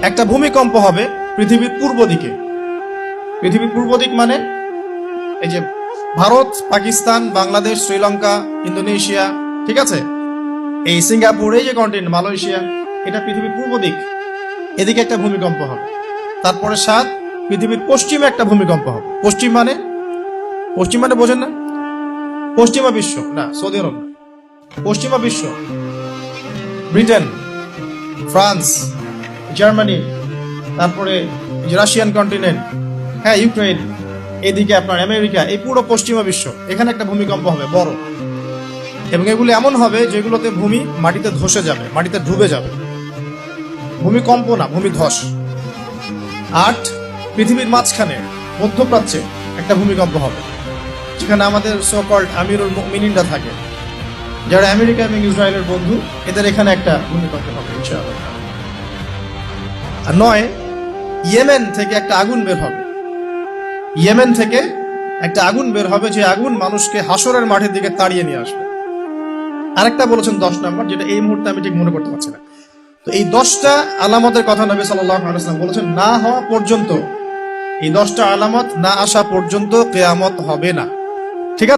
একটা ভূমিকম্প হবে পৃথিবীর পূর্ব দিকে। পৃথিবীর পূর্ব দিক মানে এই যে ভারত, পাকিস্তান, বাংলাদেশ, শ্রীলঙ্কা, ইন্দোনেশিয়া, ঠিক আছে, এই সিঙ্গাপুর, এই যে কন্টিনেন্ট, মালয়েশিয়া, এটা পৃথিবীর পূর্ব দিক। এদিকে একটা ভূমিকম্প হবে। তারপরে 7 পৃথিবীর পশ্চিমে একটা ভূমিকম্প হবে। পশ্চিম মানে বোঝেন না? পশ্চিমা বিশ্ব না, সৌদি আরব না, পশ্চিমা বিশ্ব, ব্রিটেন, ফ্রান্স, জার্মানি, তারপরে রাশিয়ান কন্টিনেন্ট, হ্যাঁ, ইউক্রেন, এদিকে আপনার আমেরিকা, এই পুরো পশ্চিমা বিশ্ব, এখানে একটা ভূমিকম্প হবে বড়। এবং এগুলো এমন হবে যেগুলোতে ভূমি মাটিতে ধসে যাবে, মাটিতে ডুবে যাবে। ভূমিকম্প না, ভূমিধস। 8 পৃথিবীর মাঝখানে মধ্যপ্রাচ্যে একটা ভূমিকম্প হবে, যেখানে আমাদের সো কল্ড আমিরুল মুমিনিনরা থাকে, যারা আমেরিকা এবং ইসরায়েলের বন্ধু, এদের এখানে একটা ভূমিকম্প হবে ইনশাআল্লাহ। আর 9 ইয়েমেন থেকে একটা আগুন বের হবে। ইয়েমেন থেকে একটা আগুন বের হবে, যে আগুন মানুষকে হাসরের মাঠের দিকে তাড়িয়ে নিয়ে আসবে। আরেকটা বলেছেন 10 নম্বর, যেটা এই মুহূর্তে আমি ঠিক মনে করতে পারছি না। তো এই 10টা আলামতের কথা নবী সাল্লাল্লাহু আলাইহি ওয়াসাল্লাম বলেছেন, না হওয়া পর্যন্ত, এই 10টা আলামত না আসা পর্যন্ত কিয়ামত হবে না।